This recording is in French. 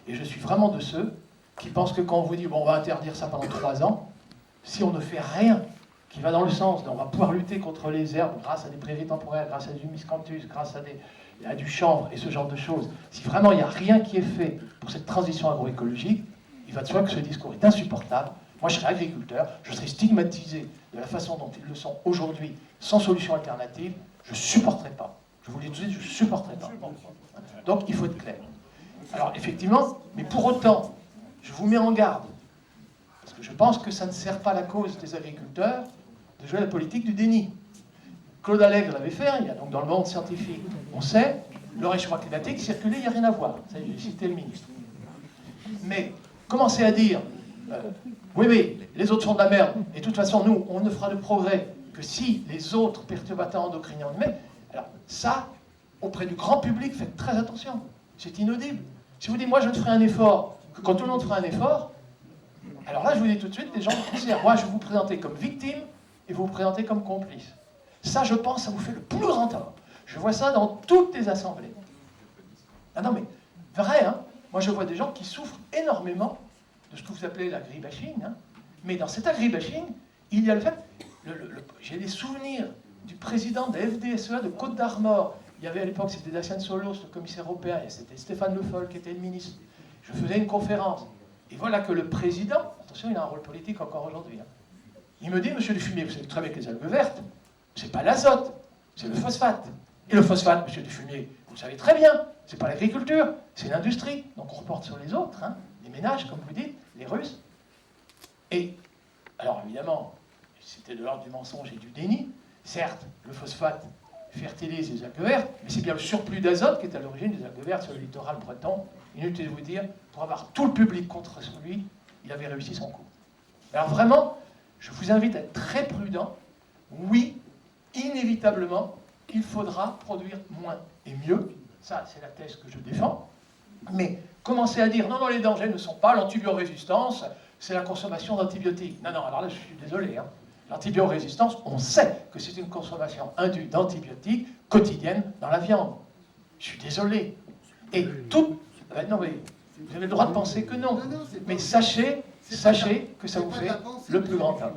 Et je suis vraiment de ceux qui pensent que quand on vous dit, bon, on va interdire ça pendant 3 ans, si on ne fait rien qui va dans le sens, on va pouvoir lutter contre les herbes grâce à des prairies temporaires, grâce à du miscanthus, grâce à du chanvre et ce genre de choses, si vraiment il n'y a rien qui est fait pour cette transition agroécologique, il va de soi que ce discours est insupportable. Moi, je serais agriculteur, je serais stigmatisé de la façon dont ils le sont aujourd'hui, sans solution alternative, je ne supporterais pas. Je vous le dis tout de suite, je ne supporterais pas. Donc, il faut être clair. Alors, effectivement, mais pour autant, je vous mets en garde, parce que je pense que ça ne sert pas la cause des agriculteurs de jouer la politique du déni. Claude Allègre l'avait fait, il y a donc dans le monde scientifique, on sait, le réchauffement climatique circulé, il n'y a rien à voir. Ça, j'ai cité le ministre. Mais commencer à dire, oui, mais les autres sont de la merde, et de toute façon, nous, on ne fera de progrès que si les autres perturbateurs endocriniens en émettent. Alors, ça, auprès du grand public, faites très attention. C'est inaudible. Si vous dites, moi, je ne ferai un effort que quand tout le monde fera un effort, alors là, je vous dis tout de suite, les gens considèrent, moi, je vais vous présenter comme victime et vous présenter comme complice. Ça, je pense, ça vous fait le plus grand tort. Je vois ça dans toutes les assemblées. Ah non, mais vrai, hein. Moi, je vois des gens qui souffrent énormément de ce que vous appelez l'agribashing, hein. Mais dans cet agribashing, il y a le fait... J'ai des souvenirs du président de la FDSEA de Côte d'Armor. Il y avait à l'époque, c'était Dacian Solos, le commissaire européen, et c'était Stéphane Le Foll qui était le ministre. Je faisais une conférence. Et voilà que le président, attention, il a un rôle politique encore aujourd'hui, hein. Il me dit, monsieur Dufumier, vous savez très bien que les algues vertes, c'est pas l'azote, c'est le phosphate. Et le phosphate, monsieur Dufumier, vous le savez très bien, c'est pas l'agriculture, c'est l'industrie. Donc on reporte sur les autres, hein, les ménages, comme vous dites, les Russes. Et, alors évidemment, c'était de l'ordre du mensonge et du déni. Certes, le phosphate fertilise les algues vertes, mais c'est bien le surplus d'azote qui est à l'origine des algues vertes sur le littoral breton. Inutile de vous dire, pour avoir tout le public contre lui, il avait réussi son coup. Alors vraiment, je vous invite à être très prudent. Oui, inévitablement, il faudra produire moins et mieux. Ça, c'est la thèse que je défends. Mais commencer à dire, non, non, les dangers ne sont pas l'antibiorésistance, c'est la consommation d'antibiotiques. Non, non, alors là, je suis désolé, hein. L'antibiorésistance, on sait que c'est une consommation indue d'antibiotiques quotidienne dans la viande. Je suis désolé. Et tout... non, mais vous avez le droit de penser que non. Mais sachez que ça vous fait le plus grand tort.